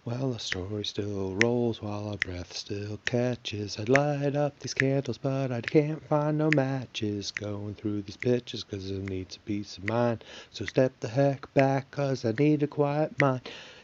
Well, the story still rolls while our breath still catches. I'd light up these candles, but I can't find no matches. Going through these pictures 'cause I need some peace of mind. So step the heck back 'cause I need a quiet mind.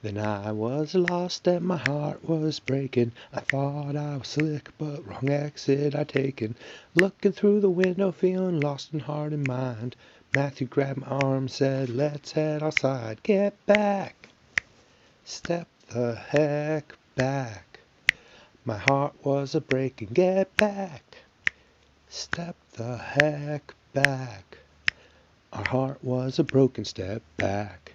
Then I was lost and my heart was breaking. I thought I was slick, but wrong exit I'd taken. Looking through the window, feeling lost in heart and mind. Matthew grabbed my arm, said, "Let's head outside." Get back! Step the heck back. My heart was a breaking. Get back. Step the heck back. Our heart was a broken. Step back.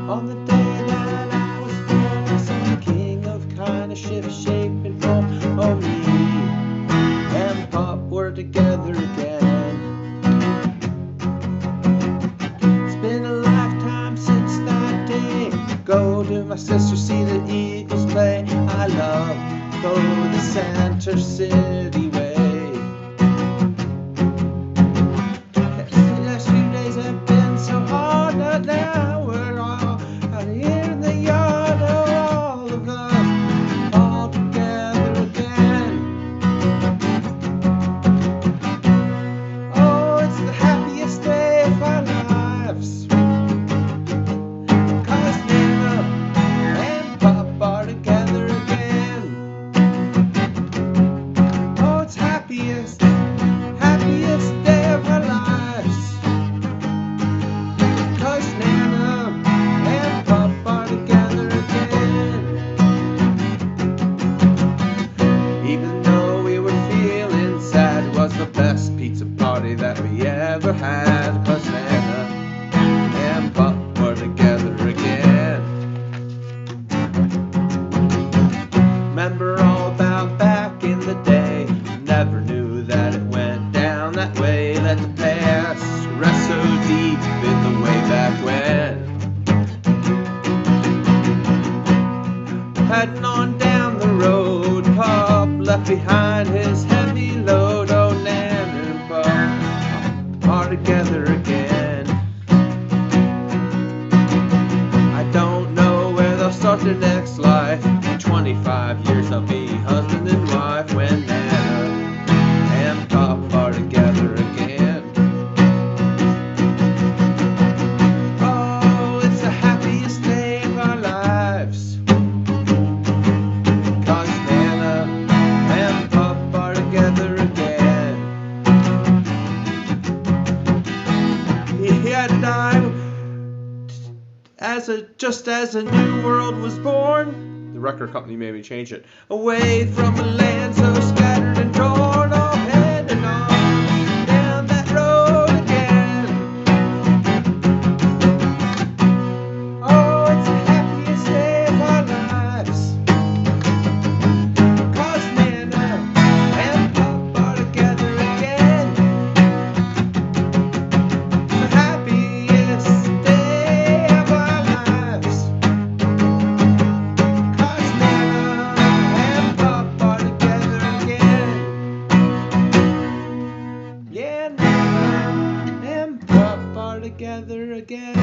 On the day that I was born, I saw the king of kind of shift, shape, and form. Oh, me and Pop were together again. It's been a lifetime since that day. Go to my sister, see the Eagles play. I love go the Center City way. The last few days have been so hard, but now we're all out here in the yard, all of us, all together again. Oh, it's the happiest day of our lives, 'cause Nana and Pop are together again. Oh, it's happiest day of our lives, 'cause Nana and Pop are together again. Even though we were feeling sad, it was the best pizza party that we ever had, 'cause Nana and Pop were together again. Remember all about back in the day, never knew that it went down that way. Let the past rest so deep in the way back when. Heading on down the road, Pop left behind his heavy load. Oh, Nan and Pop are together again. I don't know where they'll start their next life. In 25 years they'll be husband and wife when Nana and Pop are together again. Oh, it's the happiest day of our lives, 'cause Nana and Pop are together again. He had died just as a new world was born. The record company made me change it. Away from a land so scattered and torn, all heading on down that road again. Oh, it's the happiest day of our lives, 'cause Nana and Pop are together again. The happiest day of our lives, 'cause Nana and Pop are together again. Yeah, Nana and Pop are together again.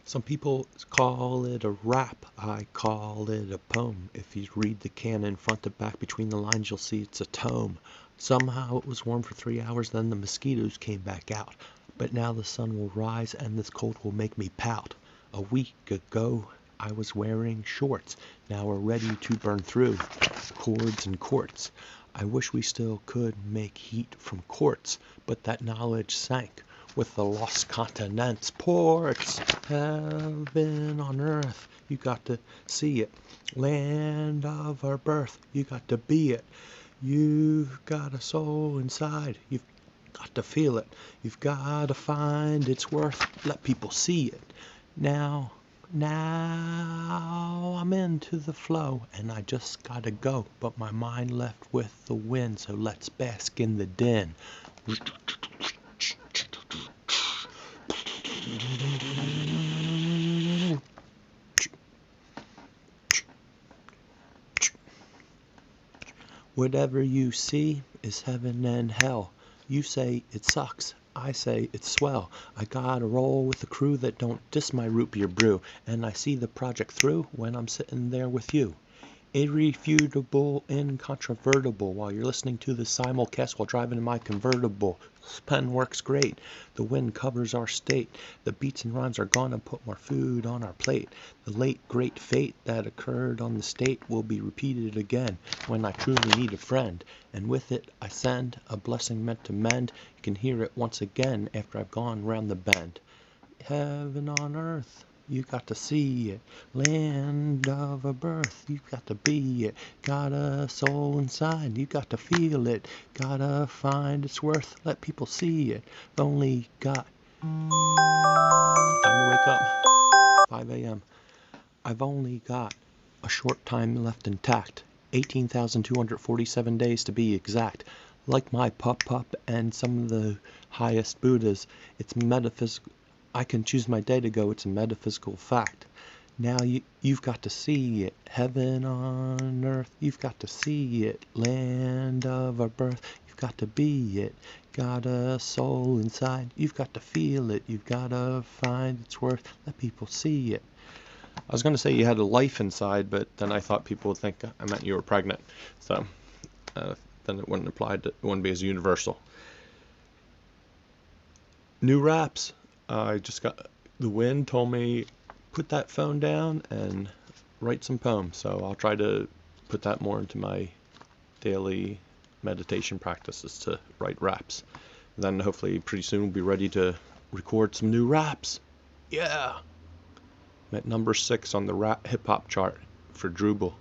Some people call it a rap, I call it a poem. If you read the canon front to back between the lines, you'll see it's a tome. Somehow it was warm for 3 hours, then the mosquitoes came back out. But now the sun will rise and this cold will make me pout. A week ago I was wearing shorts, now we're ready to burn through cords and quartz. I wish we still could make heat from quartz, but that knowledge sank with the lost continents. Ports, heaven on earth, you got to see it. Land of our birth, you got to be it. You've got a soul inside, you've got to feel it. You've got to find its worth, let people see it. Now I'm into the flow and I just gotta go, but my mind left with the wind, so let's bask in the din. Whatever you see is heaven and hell. You say it sucks, I say it's swell. I gotta roll with the crew that don't diss my root beer brew, and I see the project through when I'm sitting there with you. Irrefutable, incontrovertible, while you're listening to the simulcast while driving in my convertible. Pen works great, the wind covers our state, the beats and rhymes are gonna put more food on our plate. The late great fate that occurred on the state will be repeated again when I truly need a friend, and with it I send a blessing meant to mend. You can hear it once again after I've gone round the bend. Heaven on earth, you got to see it. Land of a birth, you got to be it. Got a soul inside, you got to feel it. Gotta find its worth, let people see it. Only got time to wake up, 5 a.m. I've only got a short time left intact, 18,247 days to be exact. Like my pup and some of the highest Buddhas, it's metaphysical. I can choose my day to go, it's a metaphysical fact. Now you've got to see it. Heaven on earth, you've got to see it. Land of our birth, you've got to be it. Got a soul inside, you've got to feel it. You've got to find its worth, let people see it. I was going to say you had a life inside, but then I thought people would think I meant you were pregnant. So then it wouldn't apply to, it wouldn't be as universal. New raps. I just got, the wind told me put that phone down and write some poems, so I'll try to put that more into my daily meditation practices to write raps. Then hopefully pretty soon we'll be ready to record some new raps. Yeah! I'm at number 6 on the rap hip hop chart for Drupal.